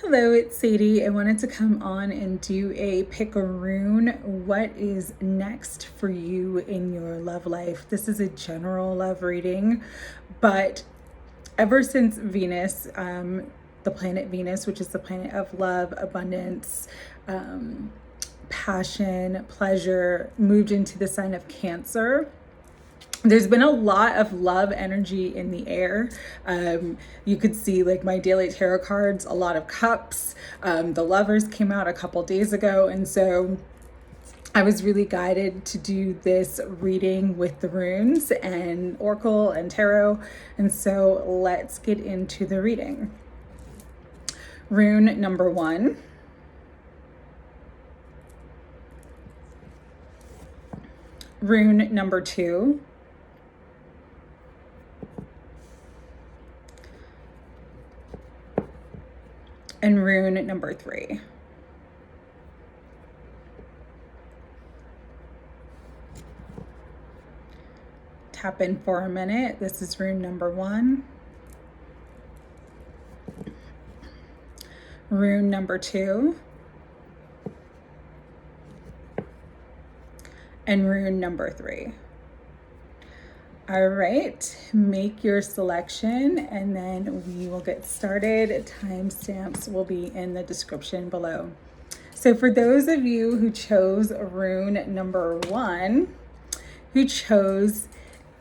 Hello, it's Sadie. I wanted to come on and do a pick a rune. What is next for you in your love life? This is a general love reading, but ever since Venus, the planet Venus, which is the planet of love, abundance, passion, pleasure, moved into the sign of Cancer, there's been a lot of love energy in the air. You could see like my daily tarot cards, a lot of cups. The lovers came out a couple days ago. And so I was really guided to do this reading with the runes and oracle and tarot. And so let's get into the reading. Rune number 1. Rune number 2. And rune number 3. Tap in for a minute. This is rune number 1. Rune number 2. And rune number 3. All right, make your selection and then we will get started. Timestamps will be in the description below. So for those of you who chose rune number 1, who chose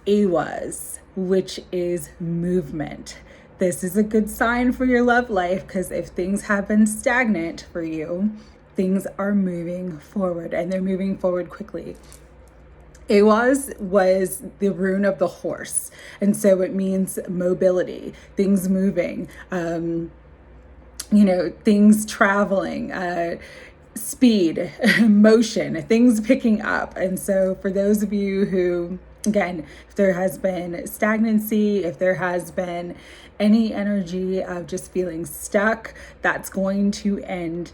Awas, which is movement. This is a good sign for your love life because if things have been stagnant for you, things are moving forward and they're moving forward quickly. Awas was the rune of the horse, and so it means mobility, things moving, things traveling, speed, motion, things picking up. And so for those of you who, again, if there has been stagnancy, if there has been any energy of just feeling stuck, that's going to end.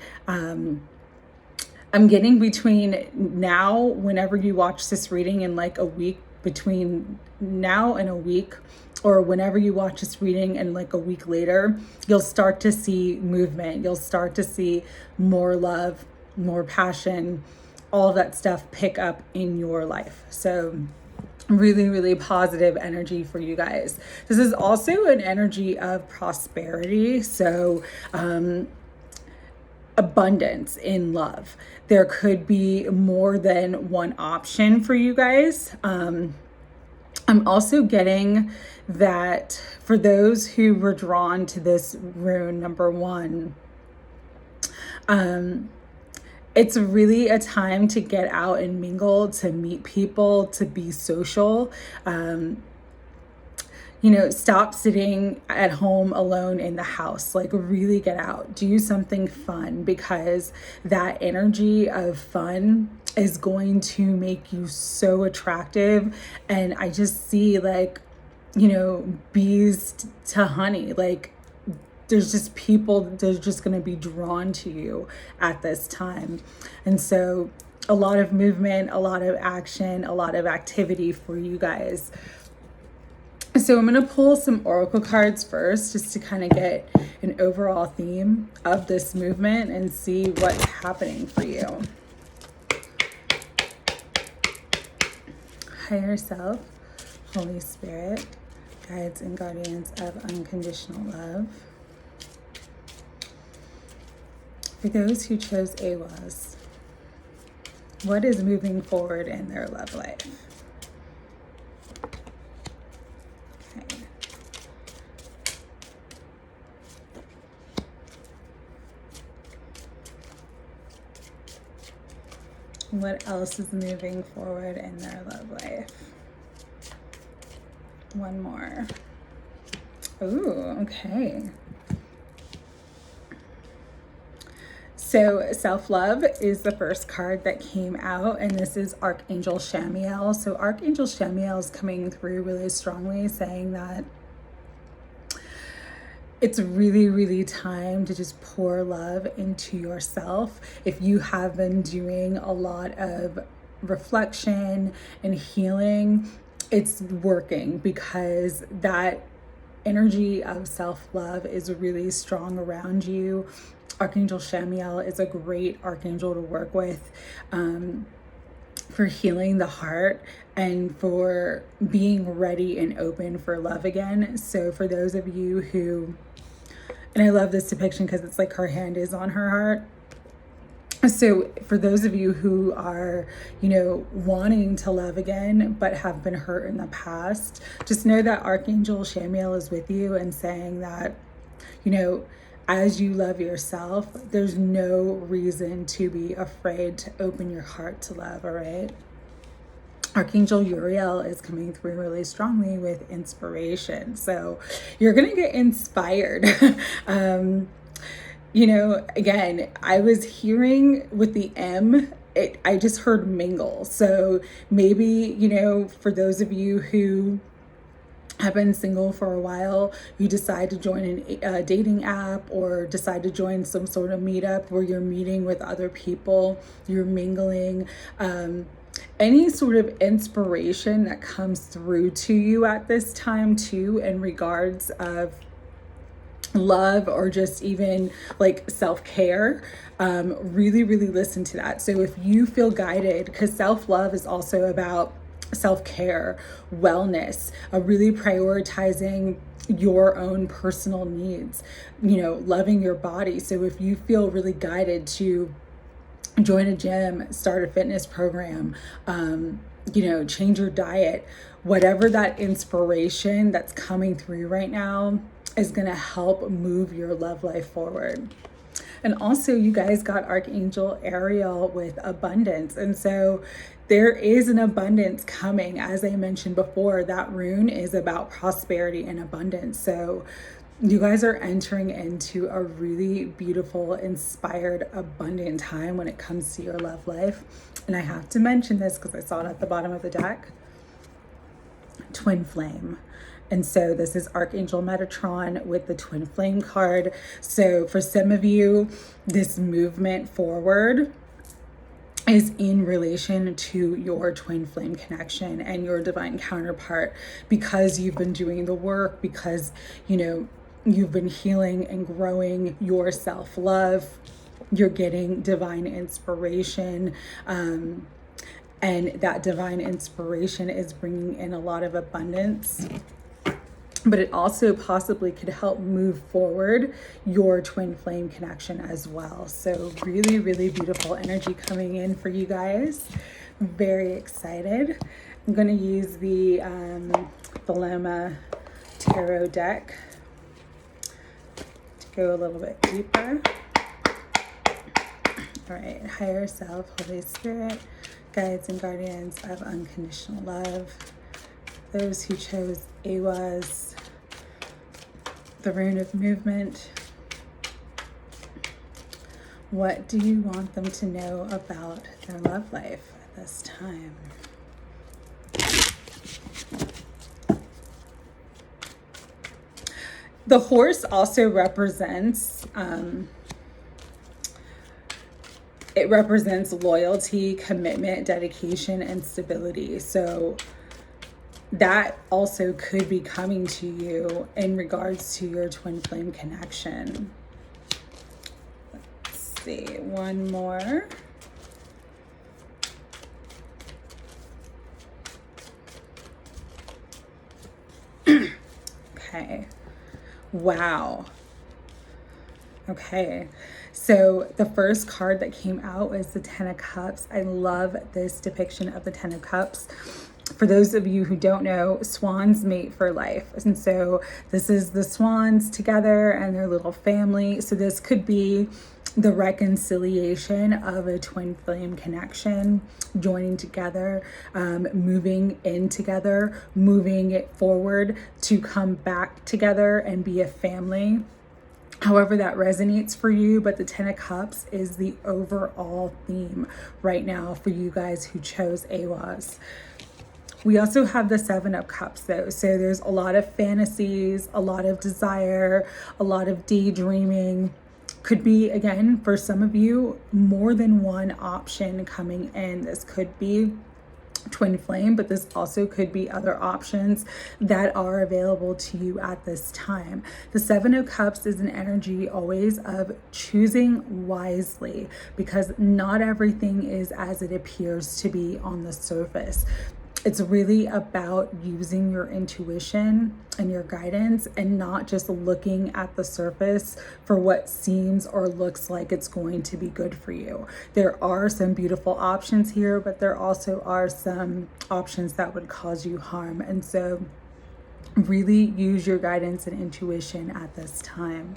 I'm getting between now, whenever you watch this reading, in like a week, between now and a week, or whenever you watch this reading and like a week later, you'll start to see movement. You'll start to see more love, more passion, all of that stuff pick up in your life. So really, really positive energy for you guys. This is also an energy of prosperity. So, abundance in love. There could be more than one option for you guys. I'm also getting that for those who were drawn to this rune number 1, it's really a time to get out and mingle, to meet people, to be social. Stop sitting at home alone in the house, like really get out, do something fun, because that energy of fun is going to make you so attractive. And I just see like, bees to honey, like there's just people, they're just going to be drawn to you at this time. And so a lot of movement, a lot of action, a lot of activity for you guys. So I'm going to pull some oracle cards first, just to kind of get an overall theme of this movement and see what's happening for you. Higher self, Holy Spirit, guides and guardians of unconditional love. For those who chose Awas, what is moving forward in their love life? What else is moving forward in their love life? One more. Ooh, okay. So self-love is the first card that came out, and this is ArchAngel Shamiel. So ArchAngel Shamiel is coming through really strongly, saying that it's really, really time to just pour love into yourself. If you have been doing a lot of reflection and healing, it's working, because that energy of self-love is really strong around you. Archangel Shamiel is a great archangel to work with for healing the heart and for being ready and open for love again. So for those of you who, and I love this depiction because it's like her hand is on her heart. So for those of you who are, you know, wanting to love again, but have been hurt in the past, just know that Archangel Shamiel is with you and saying that, you know, as you love yourself, there's no reason to be afraid to open your heart to love, all right? Archangel Uriel is coming through really strongly with inspiration. So you're going to get inspired. You know, again, I was hearing with the M, I just heard mingle. So maybe, you know, for those of you who have been single for a while, you decide to join a dating app or decide to join some sort of meetup where you're meeting with other people, you're mingling, any sort of inspiration that comes through to you at this time too, in regards of love or just even like self-care, really listen to that. So if you feel guided, because self-love is also about self-care, wellness, really prioritizing your own personal needs, you know, loving your body. So if you feel really guided to join a gym, start a fitness program, you know, change your diet, whatever that inspiration that's coming through right now is going to help move your love life forward. And also you guys got Archangel Ariel with abundance. And so there is an abundance coming. As I mentioned before, that rune is about prosperity and abundance. So you guys are entering into a really beautiful, inspired, abundant time when it comes to your love life. And I have to mention this because I saw it at the bottom of the deck. Twin flame. And so this is Archangel Metatron with the twin flame card. So for some of you, this movement forward is in relation to your twin flame connection and your divine counterpart, because you've been doing the work, because, you know, you've been healing and growing your self-love. You're getting divine inspiration. And that divine inspiration is bringing in a lot of abundance. But it also possibly could help move forward your twin flame connection as well. So really beautiful energy coming in for you guys. Very excited. I'm going to use the Thelema tarot deck to go a little bit deeper. All right, higher self, Holy Spirit, guides and guardians of unconditional love. Those who chose AWAS, the rune of movement. What do you want them to know about their love life at this time? The horse also represents, it represents loyalty, commitment, dedication, and stability. So that also could be coming to you in regards to your twin flame connection. Let's see, one more. Okay. Wow. Okay. So the first card that came out was the Ten of Cups. I love this depiction of the Ten of Cups. For those of you who don't know, swans mate for life. And so this is the swans together and their little family. So this could be the reconciliation of a twin flame connection, joining together, moving in together, moving it forward to come back together and be a family. However that resonates for you, but the Ten of Cups is the overall theme right now for you guys who chose AWAS. We also have the Seven of Cups though. So there's a lot of fantasies, a lot of desire, a lot of daydreaming. Could be, again, for some of you, more than one option coming in. This could be twin flame, but this also could be other options that are available to you at this time. The Seven of Cups is an energy always of choosing wisely, because not everything is as it appears to be on the surface. It's really about using your intuition and your guidance and not just looking at the surface for what seems or looks like it's going to be good for you. There are some beautiful options here, but there also are some options that would cause you harm. And so really use your guidance and intuition at this time.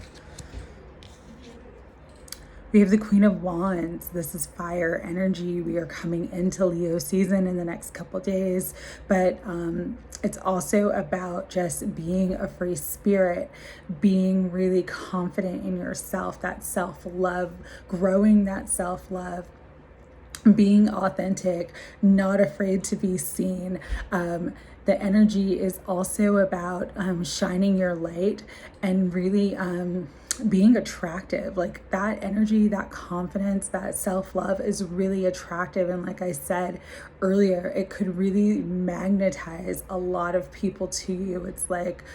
We have the Queen of Wands. This is fire energy. We are coming into Leo season in the next couple days, but it's also about just being a free spirit, being really confident in yourself, that self-love, growing that self-love, being authentic, not afraid to be seen. The energy is also about shining your light and really being attractive. Like that energy, that confidence, that self-love is really attractive. And like I said earlier, it could really magnetize a lot of people to you. It's like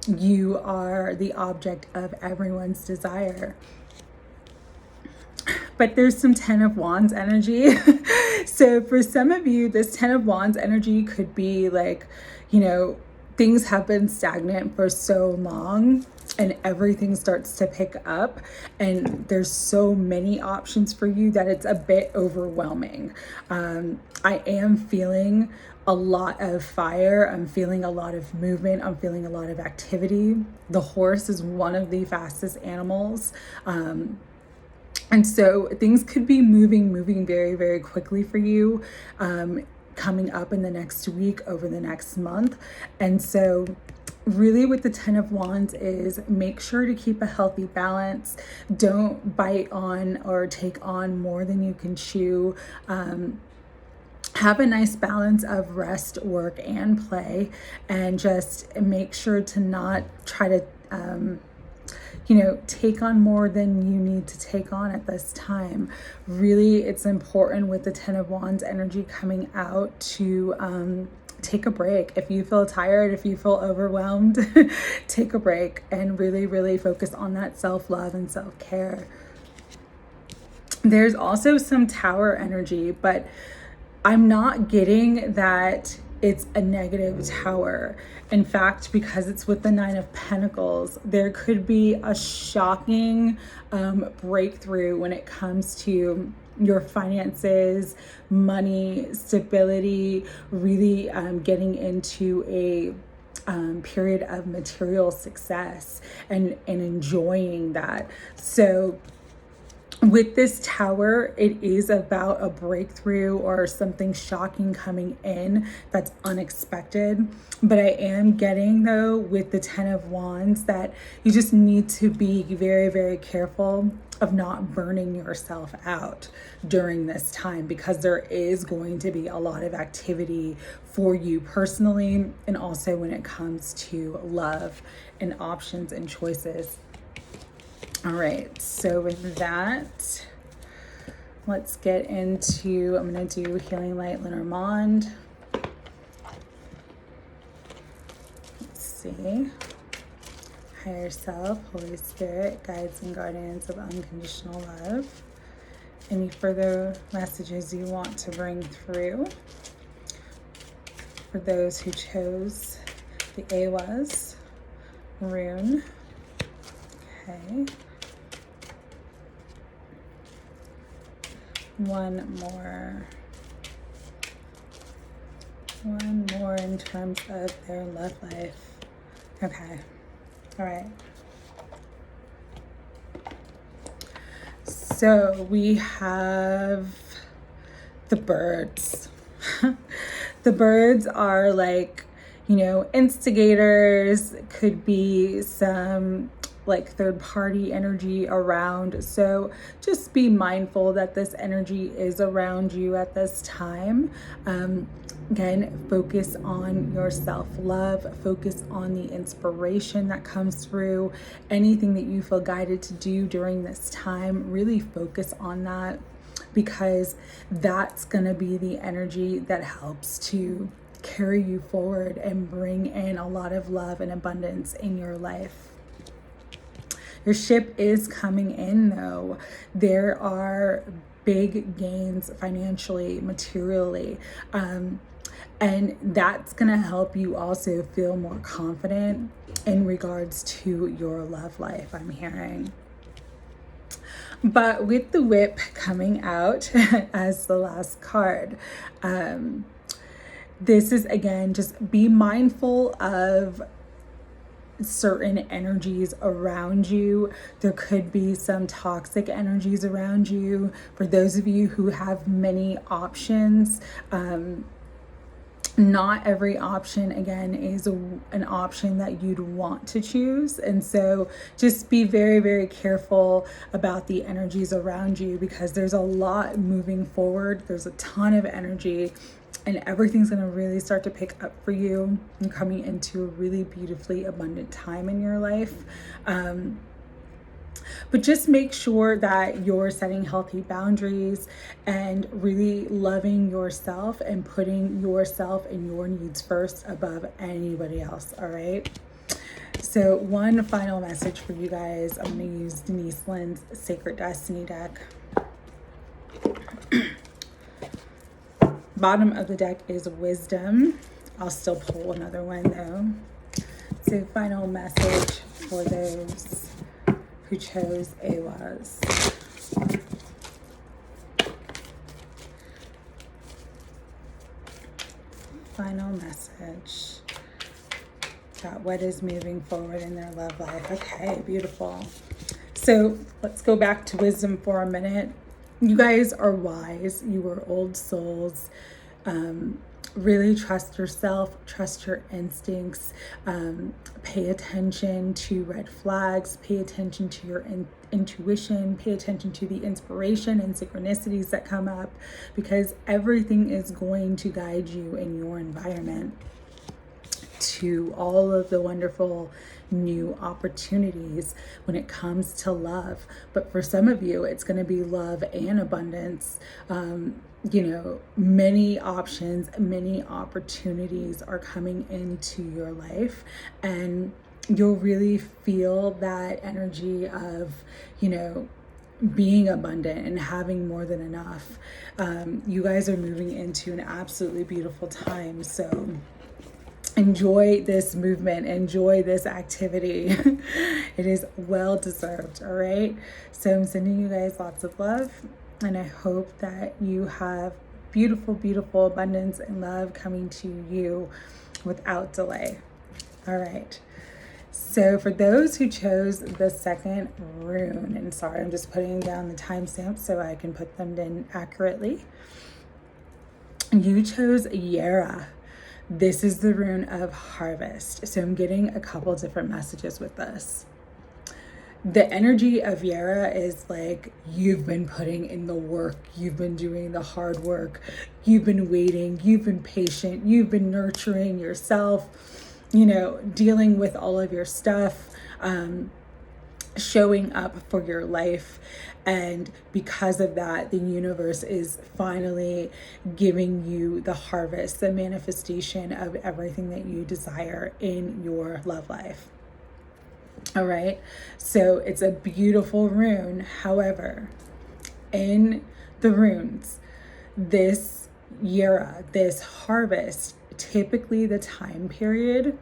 you are the object of everyone's desire. But there's some Ten of Wands energy. So for some of you, this Ten of Wands energy could be like, you know, things have been stagnant for so long and everything starts to pick up and there's so many options for you that it's a bit overwhelming. I am feeling a lot of fire. I'm feeling a lot of movement. I'm feeling a lot of activity. The horse is one of the fastest animals. And so things could be moving very, very quickly for you, coming up in the next week, over the next month. And so really with the Ten of Wands is make sure to keep a healthy balance. Don't bite on or take on more than you can chew. Have a nice balance of rest, work, and play, and just make sure to not try to take on more than you need to take on at this time. Really, it's important with the Ten of Wands energy coming out to take a break. If you feel tired, if you feel overwhelmed, take a break and really, really focus on that self-love and self-care. There's also some Tower energy, but I'm not getting that it's a negative tower. In fact, because it's with the Nine of Pentacles, there could be a shocking breakthrough when it comes to your finances, money, stability, really getting into a period of material success and enjoying that. So with this Tower, it is about a breakthrough or something shocking coming in that's unexpected. But I am getting, though, with the Ten of Wands, that you just need to be very, very careful of not burning yourself out during this time, because there is going to be a lot of activity for you personally, and also when it comes to love and options and choices. All right, so with that, let's get into, I'm going to do Healing Light LENORMAND. Let's see. Higher Self, Holy Spirit, Guides and Guardians of Unconditional Love. Any further messages you want to bring through for those who chose the AWAS rune. Okay. One more in terms of their love life. Okay. All right. So we have the birds. The birds are like, instigators, could be some like third-party energy around. So just be mindful that this energy is around you at this time. Again, focus on your self-love, focus on the inspiration that comes through. Anything that you feel guided to do during this time, really focus on that. because that's going to be the energy that helps to carry you forward and bring in a lot of love and abundance in your life. Your ship is coming in though. There are big gains financially, materially, and that's going to help you also feel more confident in regards to your love life, I'm hearing. But with the whip coming out as the last card, this is, again, just be mindful of certain energies around you. There could be some toxic energies around you. For those of you who have many options, not every option, again, is an option that you'd want to choose. And so just be very, very careful about the energies around you, because there's a lot moving forward. There's a ton of energy, and everything's going to really start to pick up for you. You're coming into a really beautifully abundant time in your life. But just make sure that you're setting healthy boundaries and really loving yourself and putting yourself and your needs first above anybody else, all right? So one final message for you guys. I'm going to use Denise Linn's Sacred Destiny deck. Bottom of the deck is wisdom. I'll still pull another one though. So final message for those who chose AWAS. Final message about what is moving forward in their love life. Okay, beautiful. So let's go back to wisdom for a minute. You guys are wise. You are old souls. Really trust yourself, trust your instincts, pay attention to red flags, pay attention to your intuition, pay attention to the inspiration and synchronicities that come up, because everything is going to guide you in your environment to all of the wonderful new opportunities when it comes to love. But for some of you, it's going to be love and abundance. Many options, many opportunities are coming into your life, and you'll really feel that energy of, being abundant and having more than enough. You guys are moving into an absolutely beautiful time. So enjoy this movement, enjoy this activity. It is well deserved, all right? So I'm sending you guys lots of love, and I hope that you have beautiful, beautiful abundance and love coming to you without delay. All right. So for those who chose the second rune, and sorry, I'm just putting down the timestamps so I can put them in accurately. You chose Yara. This is the rune of harvest. So I'm getting a couple different messages with this. The energy of Yara is like, you've been putting in the work, you've been doing the hard work, you've been waiting, you've been patient, you've been nurturing yourself, dealing with all of your stuff, showing up for your life. And because of that, the universe is finally giving you the harvest, the manifestation of everything that you desire in your love life. All right, so it's a beautiful rune. However, in the runes, this Yara, this harvest, typically the time period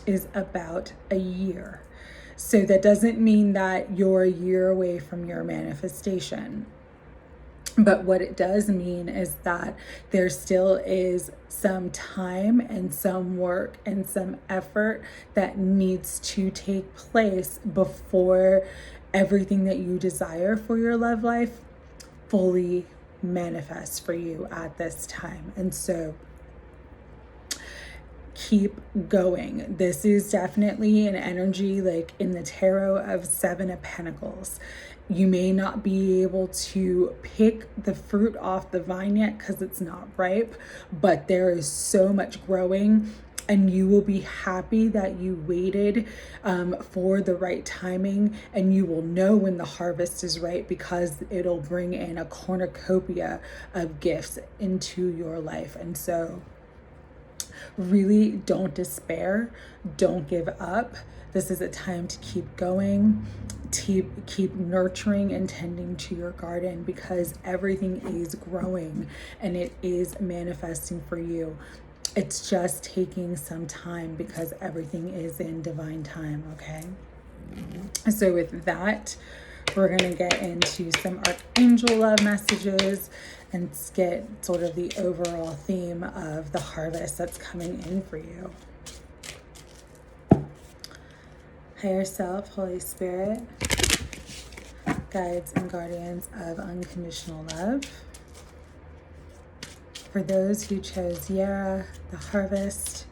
is about a year. So that doesn't mean that you're a year away from your manifestation. But what it does mean is that there still is some time and some work and some effort that needs to take place before everything that you desire for your love life fully manifests for you at this time. And so keep going. This is definitely an energy like in the tarot of Seven of Pentacles. You may not be able to pick the fruit off the vine yet because it's not ripe, but there is so much growing And you will be happy that you waited for the right timing, and you will know when the harvest is right, because it'll bring in a cornucopia of gifts into your life. And so really don't despair, don't give up. This is a time to keep going, keep nurturing and tending to your garden, because everything is growing and it is manifesting for you. It's just taking some time, because everything is in divine time, okay? So with that, we're going to get into some Archangel love messages and get sort of the overall theme of the harvest that's coming in for you. Higher self, Holy Spirit, guides and guardians of unconditional love. For those who chose Yara, the harvest,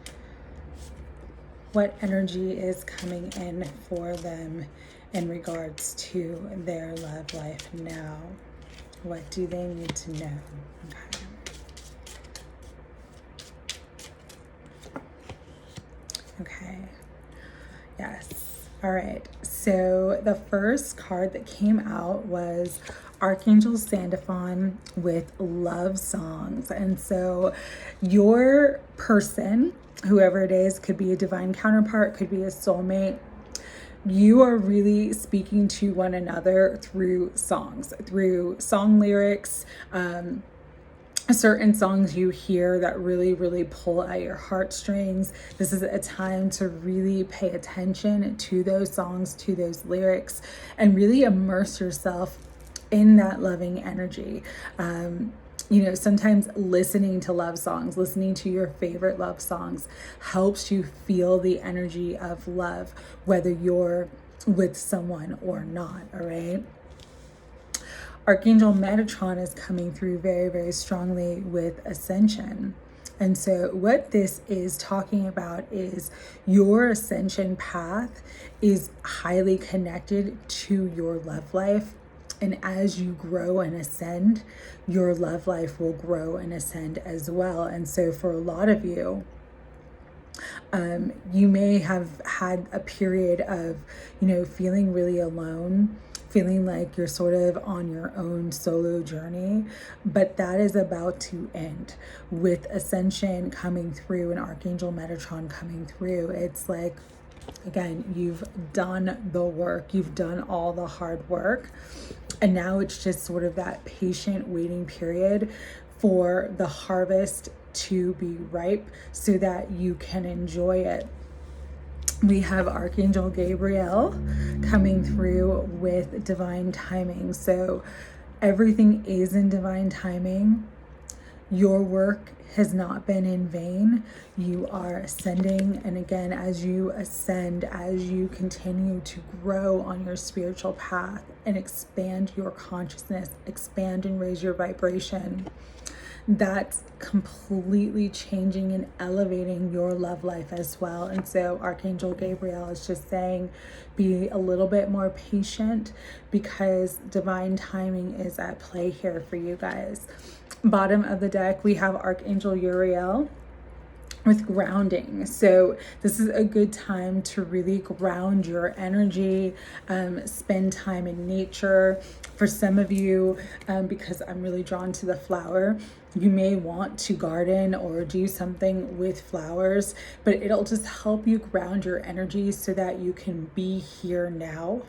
what energy is coming in for them in regards to their love life now? What do they need to know? Okay. Yes. All right. So the first card that came out was Archangel Sandalphon with love songs. And so your person, whoever it is, could be a divine counterpart, could be a soulmate. You are really speaking to one another through songs, through song lyrics, certain songs you hear that really, really pull at your heartstrings. This is a time to really pay attention to those songs, to those lyrics, and really immerse yourself in that loving energy. You know, sometimes listening to love songs, listening to your favorite love songs helps you feel the energy of love, whether you're with someone or not, all right? Archangel Metatron is coming through very, very strongly with ascension. And so what this is talking about is your ascension path is highly connected to your love life. And as you grow and ascend, your love life will grow and ascend as well. And so for a lot of you, you may have had a period of, you know, feeling really alone, feeling like you're sort of on your own solo journey, but that is about to end with ascension coming through and Archangel Metatron coming through. It's like, again, you've done the work, you've done all the hard work, and now it's just sort of that patient waiting period for the harvest to be ripe so that you can enjoy it. We have Archangel Gabriel coming through with divine timing. So everything is in divine timing. Your work has not been in vain. You are ascending. And again, as you ascend, as you continue to grow on your spiritual path and expand your consciousness, expand and raise your vibration, that's completely changing and elevating your love life as well. And so Archangel Gabriel is just saying, be a little bit more patient, because divine timing is at play here for you guys. Bottom of the deck, we have Archangel Uriel with grounding. So this is a good time to really ground your energy, spend time in nature. For some of you, because I'm really drawn to the flower, you may want to garden or do something with flowers, but it'll just help you ground your energy so that you can be here now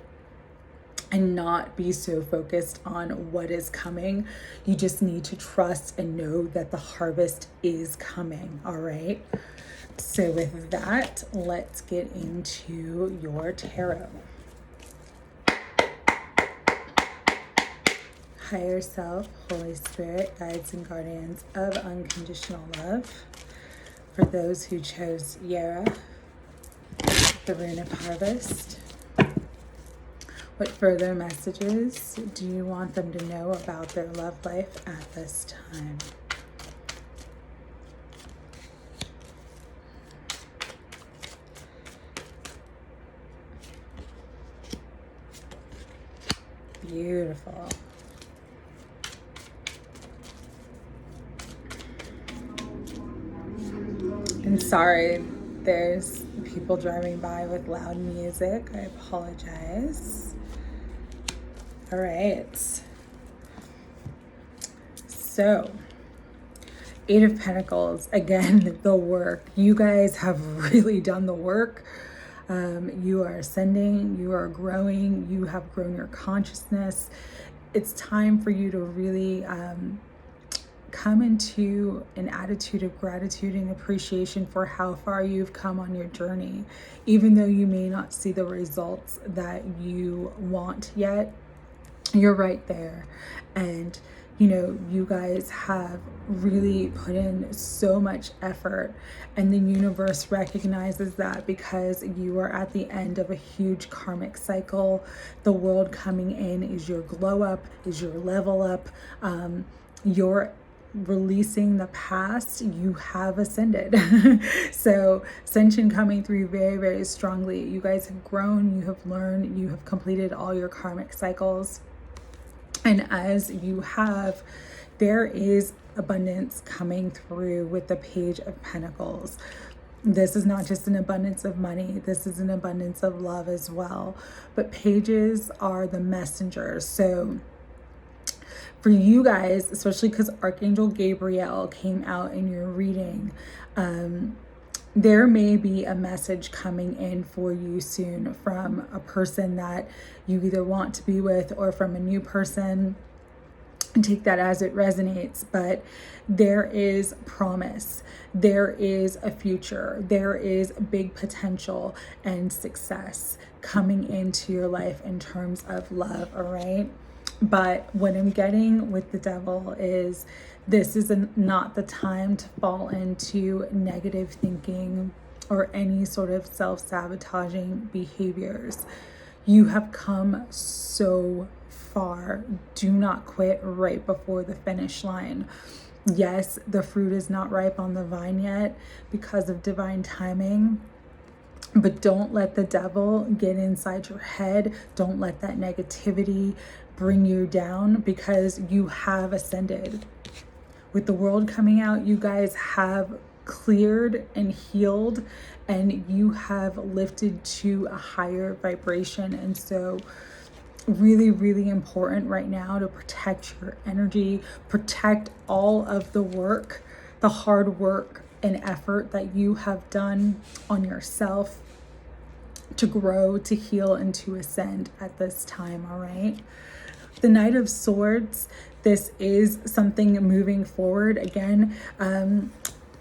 and not be so focused on what is coming. You just need to trust and know that the harvest is coming, all right? So with that, let's get into your tarot. Higher self, Holy Spirit, guides and guardians of unconditional love. For those who chose Yara, the Rune of Harvest, what further messages do you want them to know about their love life at this time? Beautiful. I'm sorry, there's people driving by with loud music. I apologize. All right. So, Eight of Pentacles, again, the work. You guys have really done the work. You are ascending, you are growing, you have grown your consciousness. It's time for you to really come into an attitude of gratitude and appreciation for how far you've come on your journey. Even though you may not see the results that you want yet, you're right there. And you know, you guys have really put in so much effort, and the universe recognizes that because you are at the end of a huge karmic cycle. The world coming in is your glow up, is your level up. You're releasing the past. You have ascended. So ascension coming through very, very strongly. You guys have grown, you have learned, you have completed all your karmic cycles. And as you have, there is abundance coming through with the Page of Pentacles. This is not just an abundance of money. This is an abundance of love as well. But pages are the messengers. So for you guys, especially because Archangel Gabriel came out in your reading, there may be a message coming in for you soon from a person that you either want to be with or from a new person. And take that as it resonates, but there is promise, there is a future, there is big potential and success coming into your life in terms of love, all right? But what I'm getting with the devil is this is not the time to fall into negative thinking or any sort of self-sabotaging behaviors. You have come so far. Do not quit right before the finish line. Yes, the fruit is not ripe on the vine yet because of divine timing. But don't let the devil get inside your head. Don't let that negativity bring you down, because you have ascended. With the world coming out, you guys have cleared and healed, and you have lifted to a higher vibration. And so really, really important right now to protect your energy, protect all of the work, the hard work and effort that you have done on yourself to grow, to heal, and to ascend at this time, all right? The Knight of Swords, this is something moving forward. Again,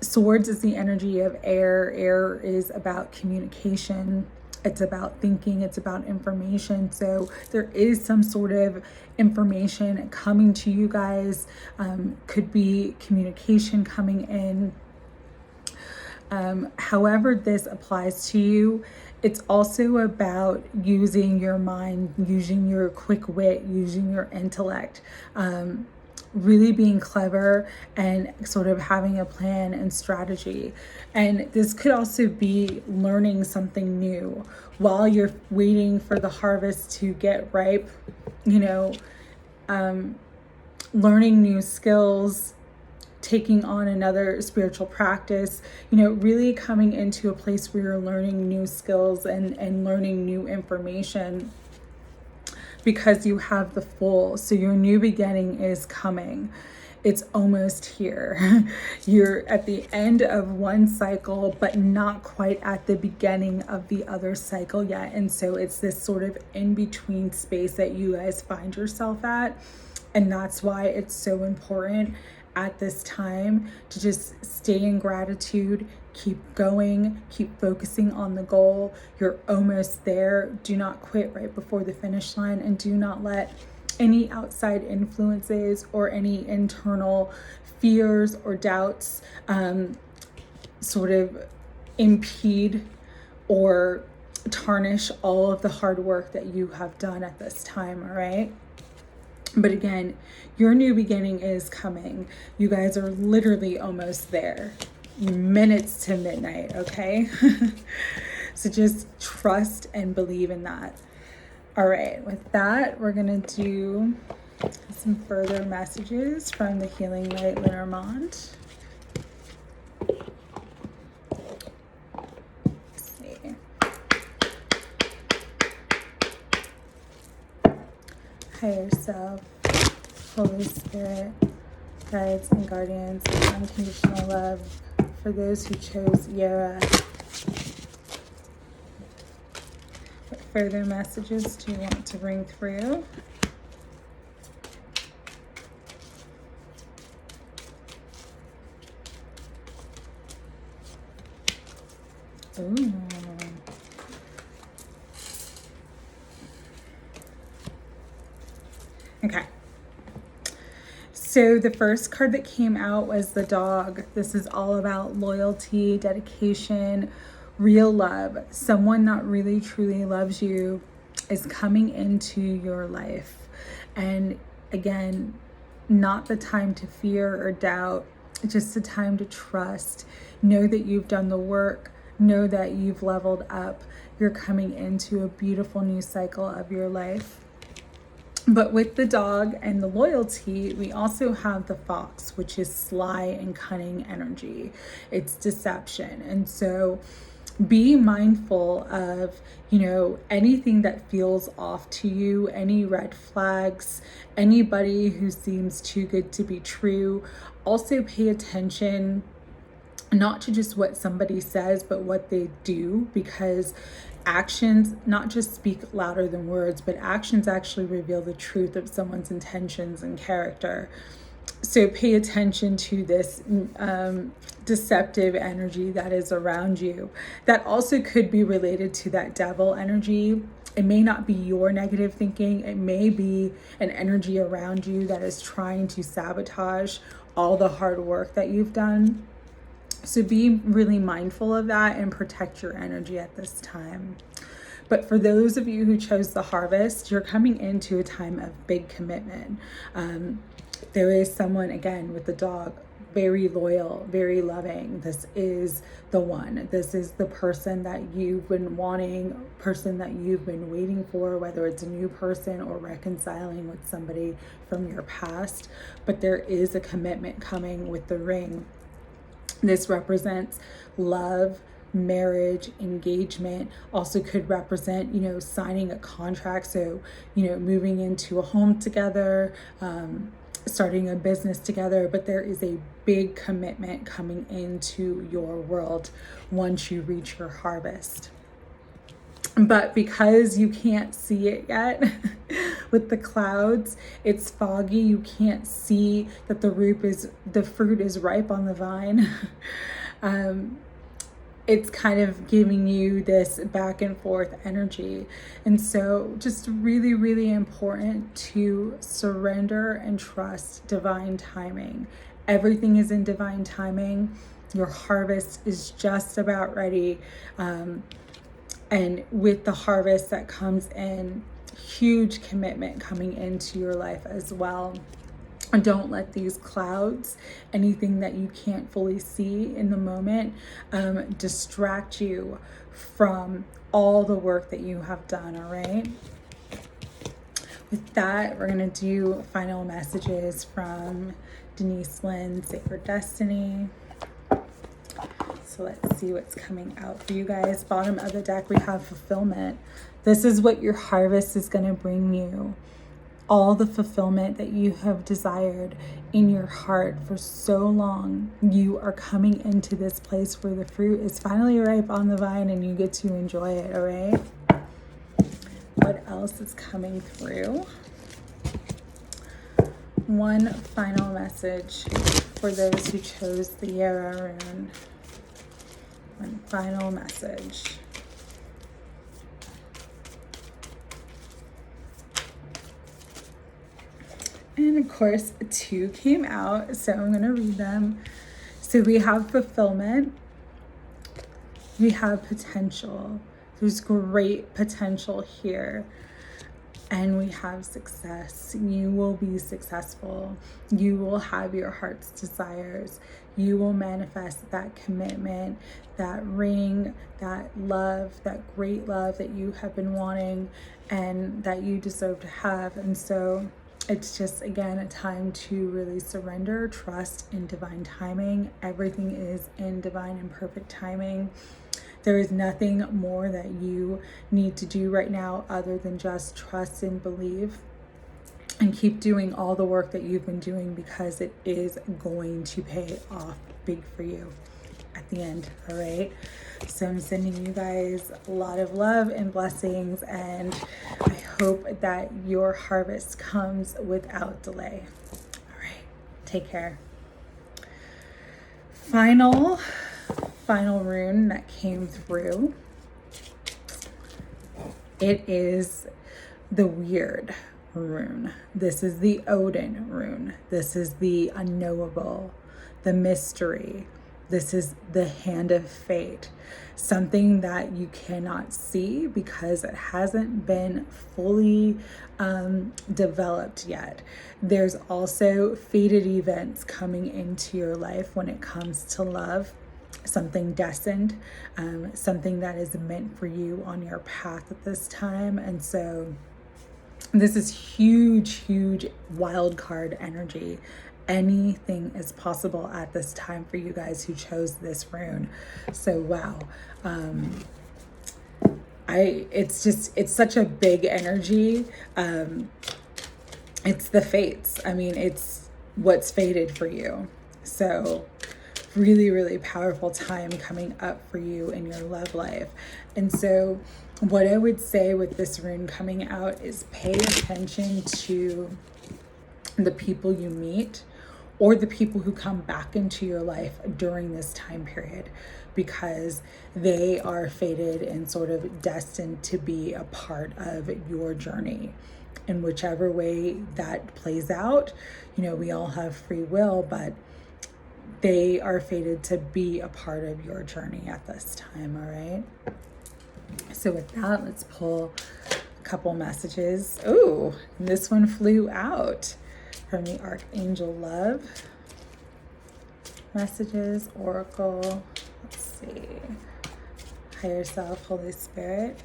swords is the energy of air. Air is about communication. It's about thinking. It's about information. So there is some sort of information coming to you guys. Could be communication coming in. However this applies to you, it's also about using your mind, using your quick wit, using your intellect, really being clever and sort of having a plan and strategy. And this could also be learning something new while you're waiting for the harvest to get ripe, you know, learning new skills, taking on another spiritual practice, you know, really coming into a place where you're learning new skills and learning new information, because you have the Fool. So your new beginning is coming. It's almost here. You're at the end of one cycle, but not quite at the beginning of the other cycle yet. And so it's this sort of in-between space that you guys find yourself at. And that's why it's so important at this time to just stay in gratitude, keep going, keep focusing on the goal. You're almost there. Do not quit right before the finish line, and do not let any outside influences or any internal fears or doubts sort of impede or tarnish all of the hard work that you have done at this time, all right? But again, your new beginning is coming. You guys are literally almost there. Minutes to midnight, okay? So just trust and believe in that. All right, with that, we're gonna do some further messages from the Healing Light LENORMAND. higher self, Holy Spirit, guides and guardians, and unconditional love for those who chose Yara. What further messages do you want to bring through? Ooh. Okay. So the first card that came out was the dog. This is all about loyalty, dedication, real love. Someone that really truly loves you is coming into your life. And again, not the time to fear or doubt, just the time to trust. Know that you've done the work. Know that you've leveled up. You're coming into a beautiful new cycle of your life. But with the dog and the loyalty, we also have the fox, which is sly and cunning energy. It's deception. And so be mindful of, anything that feels off to you, any red flags, anybody who seems too good to be true. Also pay attention not to just what somebody says, but what they do, because actions not just speak louder than words, but actions actually reveal the truth of someone's intentions and character. So pay attention to this deceptive energy that is around you. That also could be related to that devil energy. It may not be your negative thinking. It may be an energy around you that is trying to sabotage all the hard work that you've done. So be really mindful of that and protect your energy at this time. But for those of you who chose the harvest, you're coming into a time of big commitment. There is someone, again, with the dog, very loyal, very loving. This is the one. This is the person that you've been wanting, person that you've been waiting for, whether it's a new person or reconciling with somebody from your past. But there is a commitment coming with the ring. This represents love, marriage, engagement. Also could represent, signing a contract. So, moving into a home together, starting a business together. But there is a big commitment coming into your world once you reach your harvest. But because you can't see it yet with the clouds, it's foggy, you can't see that the fruit is ripe on the vine. It's kind of giving you this back and forth energy. And so just really, really important to surrender and trust divine timing. Everything is in divine timing. Your harvest is just about ready. And with the harvest that comes in, huge commitment coming into your life as well. And don't let these clouds, anything that you can't fully see in the moment, distract you from all the work that you have done, all right? With that, we're going to do final messages from Denise, Linn, Sacred Destiny. So let's see what's coming out for you guys. Bottom of the deck, we have fulfillment. This is what your harvest is going to bring you. All the fulfillment that you have desired in your heart for so long. You are coming into this place where the fruit is finally ripe on the vine and you get to enjoy it, all right? What else is coming through? One final message for those who chose the Yara rune. One final message. And of course, 2 came out, so I'm going to read them. So we have fulfillment. We have potential. There's great potential here. And we have success. You will be successful. You will have your heart's desires. You will manifest that commitment, that ring, that love, that great love that you have been wanting and that you deserve to have. And so it's just, again, a time to really surrender, trust in divine timing. Everything is in divine and perfect timing. There is nothing more that you need to do right now other than just trust and believe. and keep doing all the work that you've been doing, because it is going to pay off big for you at the end. All right. So I'm sending you guys a lot of love and blessings, and I hope that your harvest comes without delay. All right. Take care. Final rune that came through. It is the weird rune. This is the Odin rune. This is the unknowable, the mystery. This is the hand of fate, something that you cannot see because it hasn't been fully developed yet. There's also fated events coming into your life when it comes to love, something destined, something that is meant for you on your path at this time. And so this is huge wild card energy. Anything is possible at this time for you guys who chose this rune. So wow. It's such a big energy. It's the fates. I mean, it's what's fated for you. So really powerful time coming up for you in your love life. And so what I would say with this rune coming out is pay attention to the people you meet, or the people who come back into your life during this time period, because they are fated and sort of destined to be a part of your journey. In whichever way that plays out, you know, we all have free will, but they are fated to be a part of your journey at this time, all right? So with that, let's pull a couple messages. Oh, this one flew out from the Archangel Love. Messages, Oracle, let's see. Higher Self, Holy Spirit.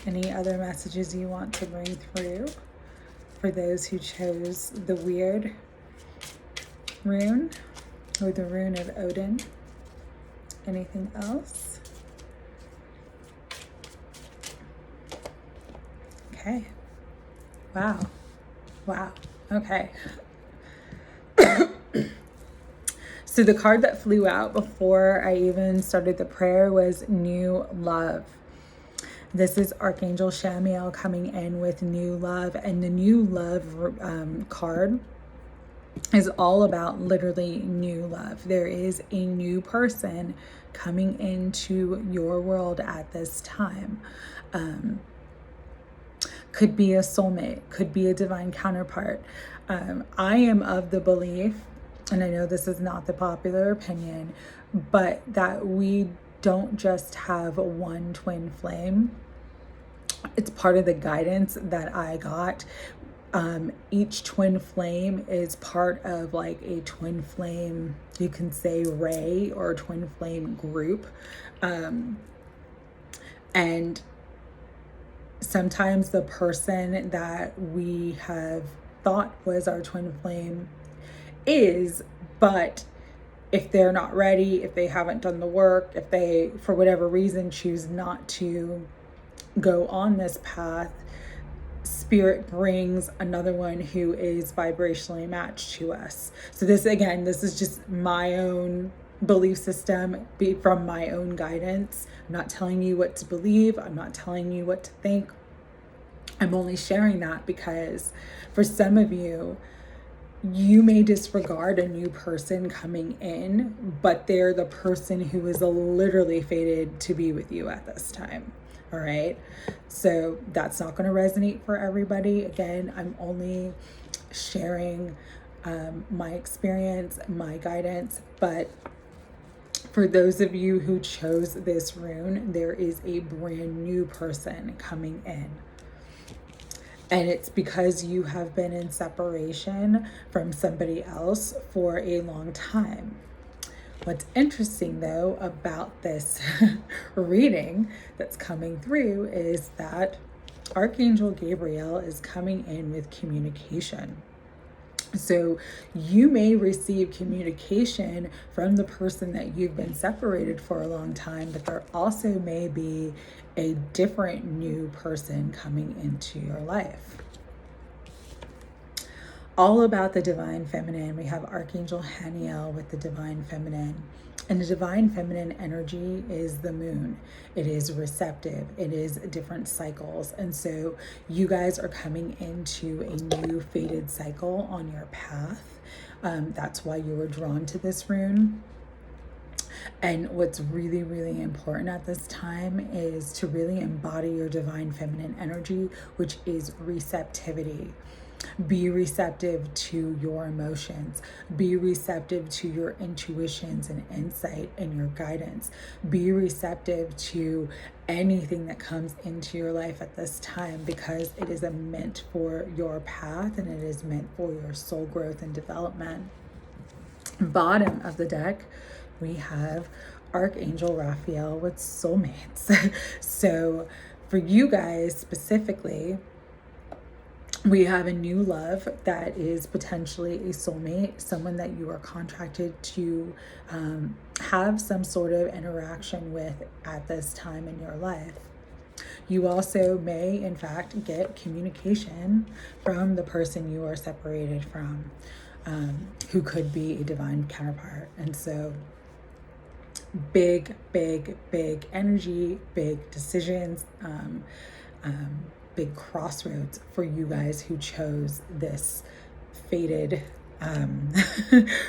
Any other messages you want to bring through for those who chose the weird rune or the rune of Odin? Anything else? Okay. Wow. Okay. So the card that flew out before I even started the prayer was New Love. This is Archangel Shamiel coming in with New Love, and the New Love card is all about literally new love. There is a new person coming into your world at this time. Could be a soulmate, could be a divine counterpart. I am of the belief, and I know this is not the popular opinion, but that we don't just have one twin flame. It's part of the guidance that I got. Each twin flame is part of like a twin flame, you can say ray, or twin flame group. And sometimes the person that we have thought was our twin flame is, but if they're not ready, if they haven't done the work, if they, for whatever reason, choose not to go on this path, Spirit brings another one who is vibrationally matched to us. So this, again, this is just my own belief system, from my own guidance. I'm not telling you what to believe. I'm not telling you what to think. I'm only sharing that because for some of you, you may disregard a new person coming in, but they're the person who is literally fated to be with you at this time. All right. So that's not going to resonate for everybody. Again, I'm only sharing my experience, my guidance, but for those of you who chose this rune, there is a brand new person coming in. And it's because you have been in separation from somebody else for a long time. What's interesting though about this reading that's coming through is that Archangel Gabriel is coming in with communication. So you may receive communication from the person that you've been separated for a long time, but there also may be a different new person coming into your life. All about the divine feminine. We have Archangel Haniel with the divine feminine. And the divine feminine energy is the moon. It is receptive. It is different cycles. And so you guys are coming into a new fated cycle on your path. That's why you were drawn to this rune. And what's really, really important at this time is to really embody your divine feminine energy, which is receptivity. Be receptive to your emotions. Be receptive to your intuitions and insight and your guidance. Be receptive to anything that comes into your life at this time, because it is meant for your path and it is meant for your soul growth and development. Bottom of the deck, we have Archangel Raphael with soulmates. So for you guys specifically, we have a new love that is potentially a soulmate, someone that you are contracted to have some sort of interaction with at this time in your life. You also may, in fact, get communication from the person you are separated from, who could be a divine counterpart. And so big, big, big energy, big decisions, big crossroads for you guys who chose this fated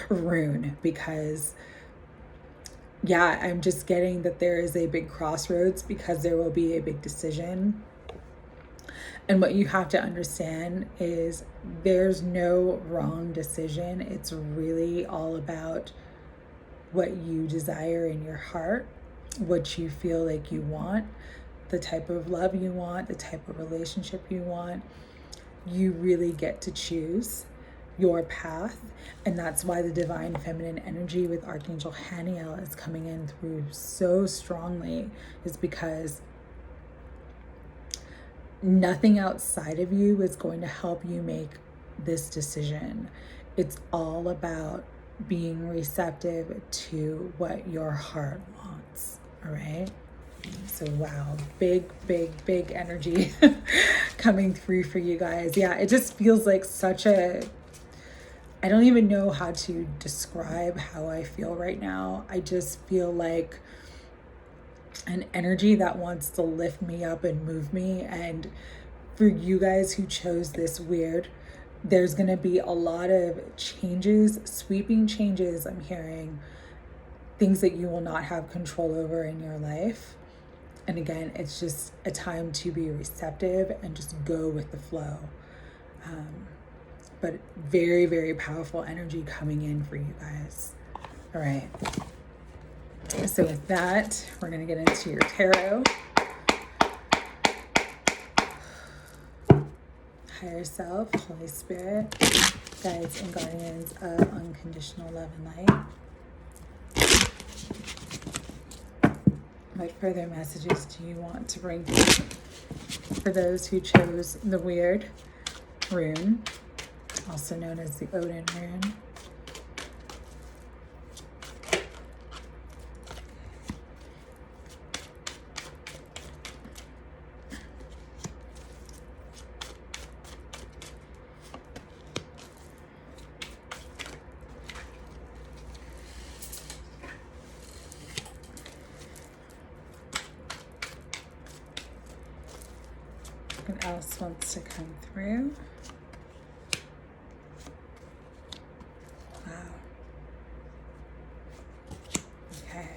rune, because yeah, I'm just getting that there is a big crossroads because there will be a big decision. And what you have to understand is there's no wrong decision. It's really all about what you desire in your heart, what you feel like you want, the type of love you want, the type of relationship you want. You really get to choose your path. And that's why the divine feminine energy with Archangel Haniel is coming in through so strongly, is because nothing outside of you is going to help you make this decision. It's all about being receptive to what your heart wants. All right. So wow, big, big, big energy coming through for you guys. Yeah, it just feels like such a, I don't even know how to describe how I feel right now. I just feel like an energy that wants to lift me up and move me. And for you guys who chose this weird, there's going to be a lot of changes, sweeping changes. I'm hearing things that you will not have control over in your life. And again, it's just a time to be receptive and just go with the flow. But very, very powerful energy coming in for you guys. All right. So with that, we're going to get into your tarot. Higher self, Holy Spirit, guides and guardians of unconditional love and light. What further messages do you want to bring for those who chose the weird rune, also known as the Odin rune? What else wants to come through? Wow. Okay.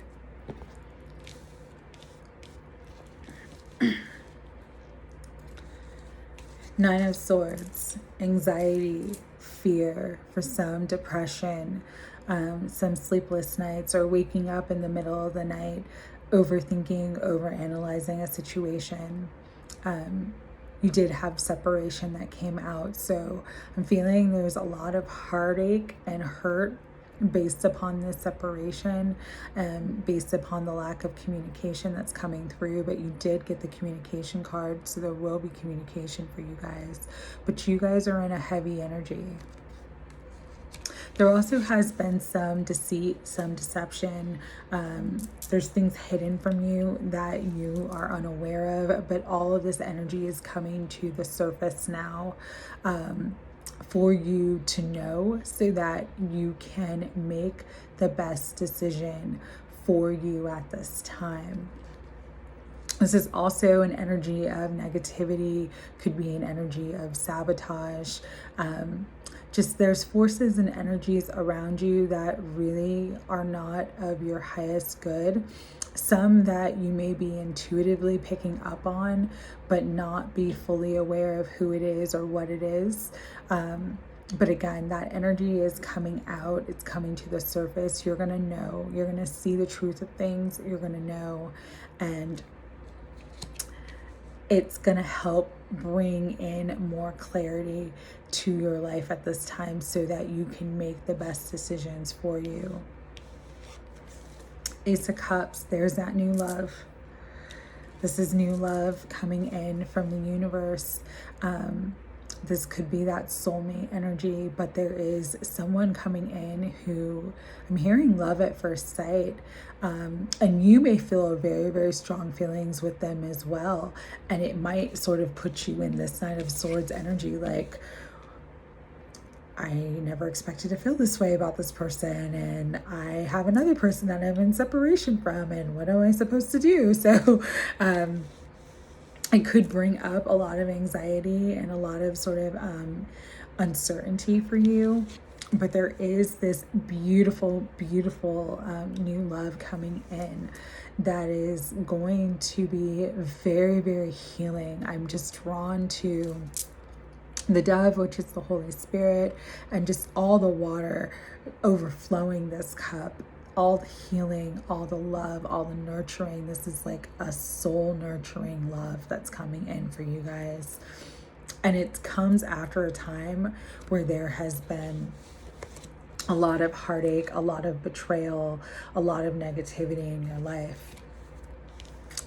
Nine of Swords, anxiety, fear, for some depression, some sleepless nights, or waking up in the middle of the night, overthinking, overanalyzing a situation. You did have separation that came out, so I'm feeling there's a lot of heartache and hurt based upon this separation and based upon the lack of communication that's coming through. But you did get the communication card, so there will be communication for you guys. But you guys are in a heavy energy. There also has been some deceit, some deception. There's things hidden from you that you are unaware of, but all of this energy is coming to the surface now for you to know, so that you can make the best decision for you at this time. This is also an energy of negativity, could be an energy of sabotage. Just there's forces and energies around you that really are not of your highest good. Some that you may be intuitively picking up on, but not be fully aware of who it is or what it is. But again, that energy is coming out. It's coming to the surface. You're going to know. You're going to see the truth of things. You're going to know. And it's going to help bring in more clarity to your life at this time, so that you can make the best decisions for you. Ace of Cups, there's that new love. This is new love coming in from the universe. This could be that soulmate energy, but there is someone coming in who I'm hearing love at first sight. And you may feel very, very strong feelings with them as well. And it might sort of put you in this Knight of Swords energy, like, I never expected to feel this way about this person, and I have another person that I'm in separation from, and what am I supposed to do? So it could bring up a lot of anxiety and a lot of sort of uncertainty for you. But there is this beautiful, beautiful new love coming in that is going to be very, very healing. I'm just drawn to the dove, which is the Holy Spirit, and just all the water overflowing this cup, all the healing, all the love, all the nurturing. This is like a soul nurturing love that's coming in for you guys. And it comes after a time where there has been a lot of heartache, a lot of betrayal, a lot of negativity in your life.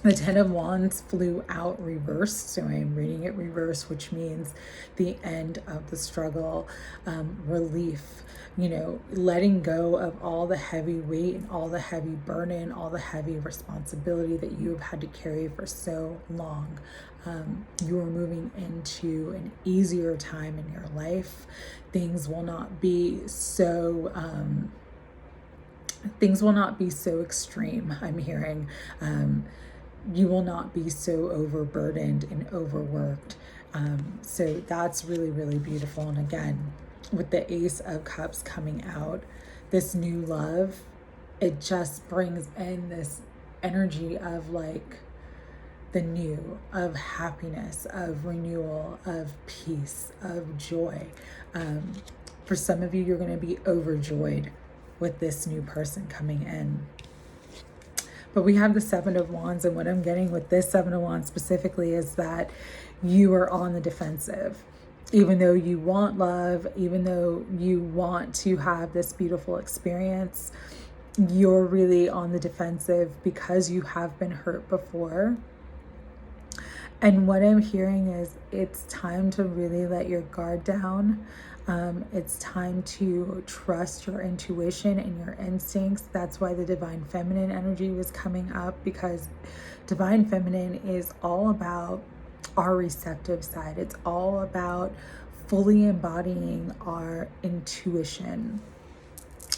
The Ten of Wands flew out reversed, so I'm reading it reversed, which means the end of the struggle, relief, letting go of all the heavy weight and all the heavy burden, all the heavy responsibility that you have had to carry for so long. You are moving into an easier time in your life. Things will not be so extreme, I'm hearing. You will not be so overburdened and overworked. So that's really, really beautiful. And again, with the Ace of Cups coming out, this new love, it just brings in this energy of like the new, of happiness, of renewal, of peace, of joy. For some of you, you're going to be overjoyed with this new person coming in. But we have the Seven of Wands, and what I'm getting with this Seven of Wands specifically is that you are on the defensive. Even though you want love, even though you want to have this beautiful experience, you're really on the defensive because you have been hurt before. And what I'm hearing is it's time to really let your guard down. It's time to trust your intuition and your instincts. That's why the Divine Feminine energy was coming up, because Divine Feminine is all about our receptive side. It's all about fully embodying our intuition,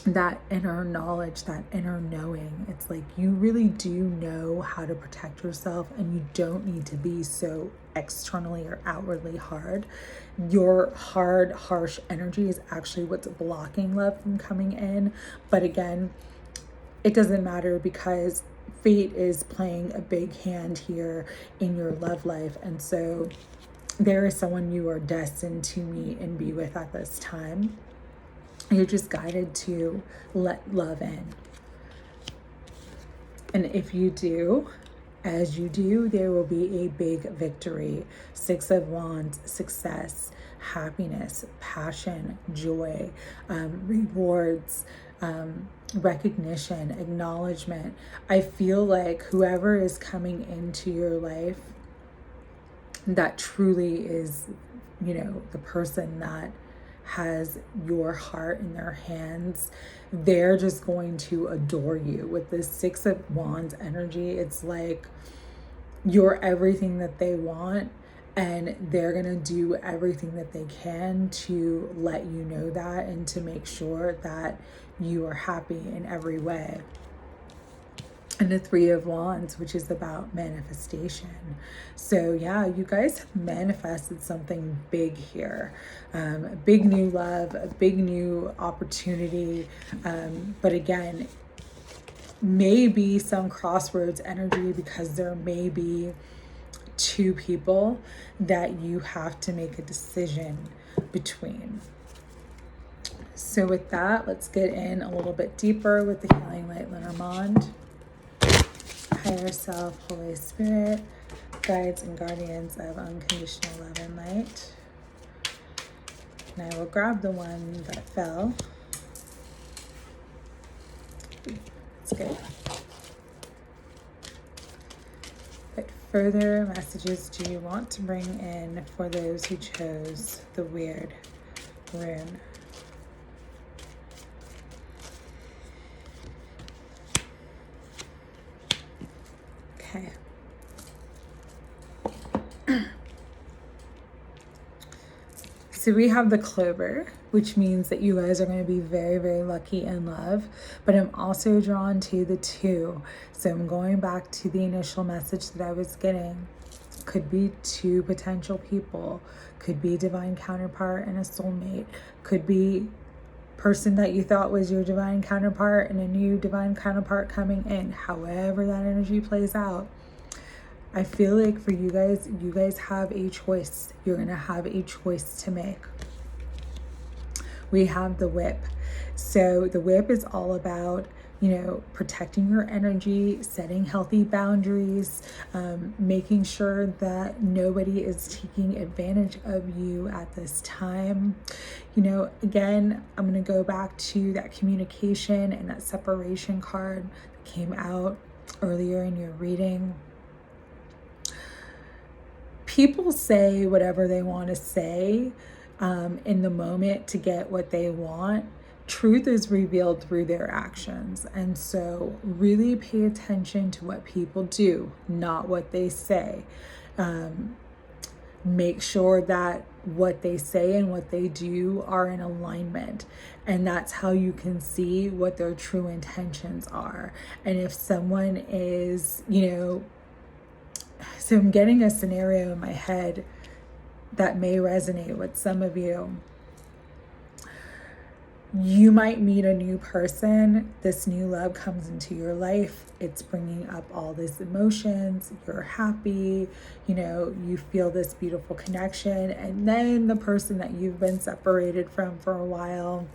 that inner knowledge, that inner knowing. It's like you really do know how to protect yourself, and you don't need to be so externally or outwardly hard. Your hard, harsh energy is actually what's blocking love from coming in. But again, it doesn't matter, because fate is playing a big hand here in your love life. And so there is someone you are destined to meet and be with at this time. You're just guided to let love in. And if you do, as you do, there will be a big victory. Six of Wands, success, happiness, passion, joy, rewards, recognition, acknowledgement. I feel like whoever is coming into your life that truly is, the person that has your heart in their hands, they're just going to adore you. With this Six of Wands energy, it's like you're everything that they want, and they're going to do everything that they can to let you know that and to make sure that you are happy in every way. And the Three of Wands, which is about manifestation. So yeah, you guys have manifested something big here. A big new love, a big new opportunity. But again, maybe some crossroads energy, because there may be two people that you have to make a decision between. So with that, let's get in a little bit deeper with the Healing Light LENORMAND. Higher self, Holy Spirit, guides and guardians of unconditional love and light. And I will grab the one that fell. That's good. What further messages do you want to bring in for those who chose the weird rune? Okay. So we have the Clover, which means that you guys are going to be very, very lucky in love. But I'm also drawn to the Two. So I'm going back to the initial message that I was getting. Could be two potential people. Could be divine counterpart and a soulmate. Could be person that you thought was your divine counterpart and a new divine counterpart coming in. However that energy plays out, I feel like for you guys have a choice. You're going to have a choice to make. We have the Whip. So the Whip is all about, protecting your energy, setting healthy boundaries, making sure that nobody is taking advantage of you at this time. Again, I'm going to go back to that communication and that separation card that came out earlier in your reading. People say whatever they want to say in the moment to get what they want. Truth is revealed through their actions. And so really pay attention to what people do, not what they say. Make sure that what they say and what they do are in alignment. And that's how you can see what their true intentions are. And if someone is, so I'm getting a scenario in my head that may resonate with some of you. You might meet a new person. This new love comes into your life. It's bringing up all these emotions. You're happy, you feel this beautiful connection. And then the person that you've been separated from for a while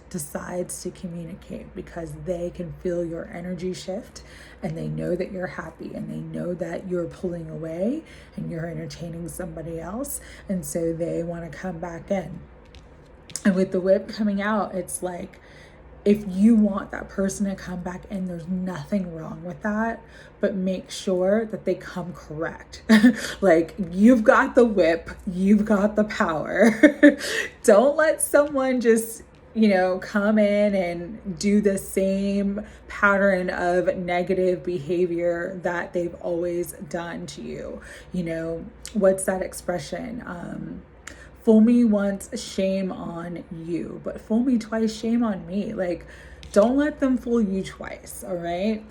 decides to communicate because they can feel your energy shift and they know that you're happy and they know that you're pulling away and you're entertaining somebody else. And so they want to come back in. And with the Whip coming out, it's like, if you want that person to come back in, there's nothing wrong with that, but make sure that they come correct. Like, you've got the Whip, you've got the power. Don't let someone just, come in and do the same pattern of negative behavior that they've always done to you. What's that expression? Fool me once, shame on you, but fool me twice, shame on me. Like, don't let them fool you twice, all right?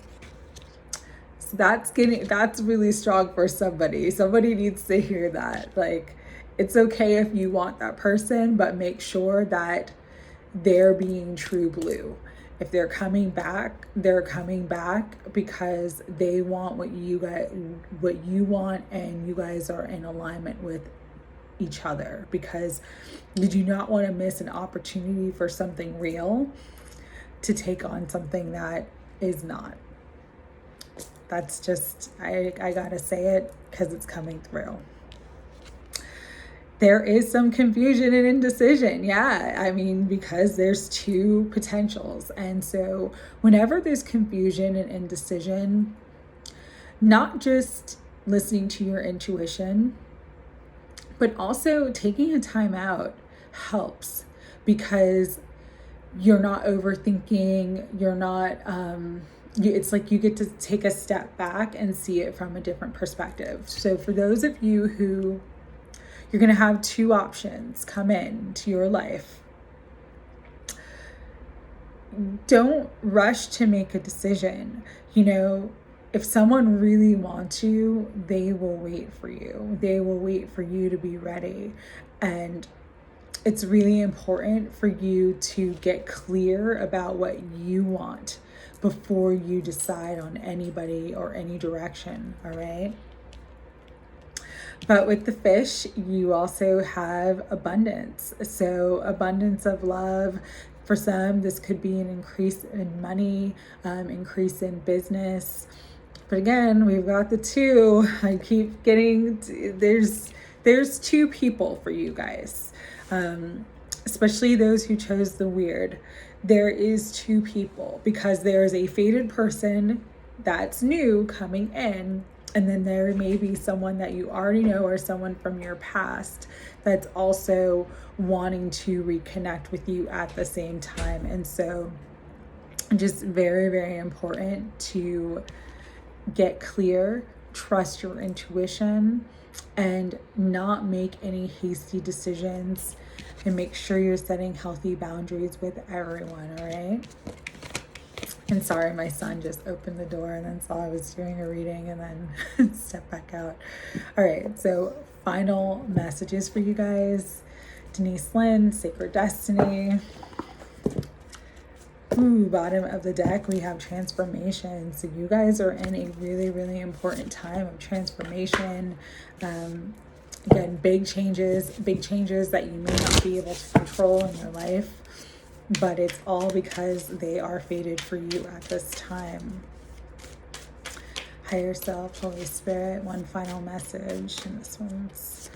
So that's really strong for somebody. Somebody needs to hear that. Like, it's okay if you want that person, but make sure that they're being true blue. If they're coming back because they want what you want, and you guys are in alignment with each other, because you do not want to miss an opportunity for something real to take on something that is not. That's just, I gotta say it because it's coming through. There is some confusion and indecision. Yeah, because there's two potentials. And so whenever there's confusion and indecision, not just listening to your intuition, but also taking a time out helps, because you're not overthinking, you're not, it's like you get to take a step back and see it from a different perspective. So for those of you who, you're going to have two options come into your life. Don't rush to make a decision. You know, if someone really wants you, they will wait for you. They will wait for you to be ready. And it's really important for you to get clear about what you want before you decide on anybody or any direction, all right? But with the fish, you also have abundance. So abundance of love. For some, this could be an increase in money, increase in business. But again, we've got the two. I keep getting, there's two people for you guys, especially those who chose the weird. There is two people, because there's a fated person that's new coming in, and then there may be someone that you already know or someone from your past that's also wanting to reconnect with you at the same time. And so just very, very important to get clear, trust your intuition, and not make any hasty decisions, and make sure you're setting healthy boundaries with everyone, all right? And sorry, my son just opened the door and then saw I was doing a reading and then stepped back out. All right, so final messages for you guys. Denise, Linn, Sacred Destiny. Ooh, bottom of the deck, we have transformation. So you guys are in a really, really important time of transformation. Again, big changes that you may not be able to control in your life, but it's all because they are fated for you at this time. Higher self, Holy Spirit, one final message, and this one's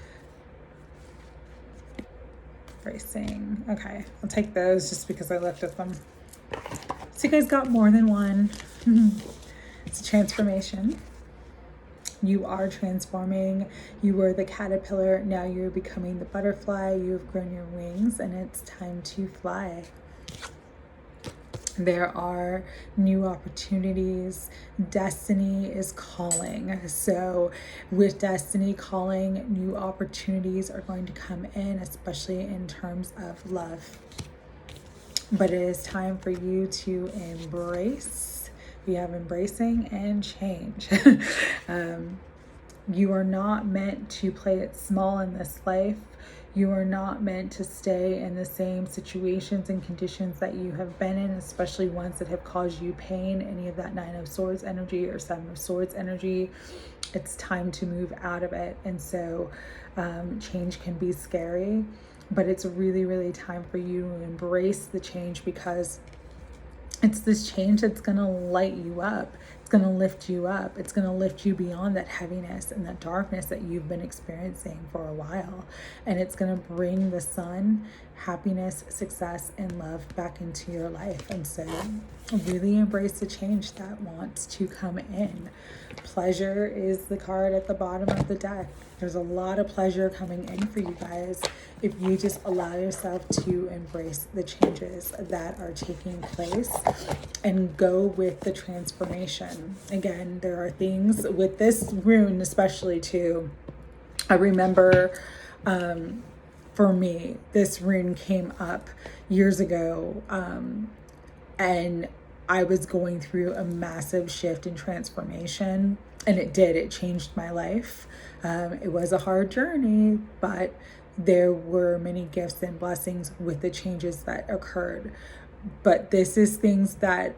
bracing. Okay, I'll take those just because I looked at them. So you guys got more than one. It's a transformation. You are transforming. You were the caterpillar. Now you're becoming the butterfly. You have grown your wings and it's time to fly. There are new opportunities. Destiny is calling. So with destiny calling, new opportunities are going to come in, especially in terms of love. But it is time for you to embrace. We have embracing and change. You are not meant to play it small in this life. You are not meant to stay in the same situations and conditions that you have been in, especially ones that have caused you pain, any of that Nine of Swords energy or Seven of Swords energy. It's time to move out of it. And so change can be scary, but it's really, really time for you to embrace the change, because it's this change that's going to light you up. It's going to lift you up. It's going to lift you beyond that heaviness and that darkness that you've been experiencing for a while. And it's going to bring the sun, happiness, success, and love back into your life. And so really embrace the change that wants to come in. Pleasure is the card at the bottom of the deck. There's a lot of pleasure coming in for you guys if you just allow yourself to embrace the changes that are taking place and go with the transformation. Again, there are things with this rune, especially too. I remember for me, this rune came up years ago, and I was going through a massive shift in transformation, and it changed my life. It was a hard journey, but there were many gifts and blessings with the changes that occurred. But this is things that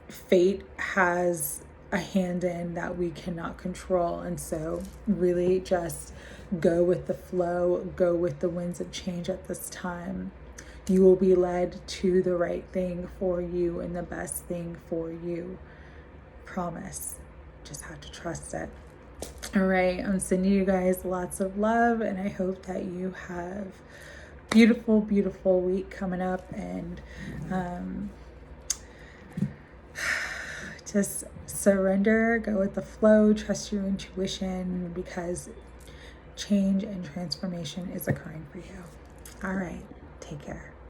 fate has a hand in that we cannot control. And so really just go with the flow, go with the winds of change at this time. You will be led to the right thing for you and the best thing for you. Promise. Just have to trust it. All right, I'm sending you guys lots of love, and I hope that you have a beautiful, beautiful week coming up, and just surrender, go with the flow, trust your intuition, because change and transformation is occurring for you. All right, take care.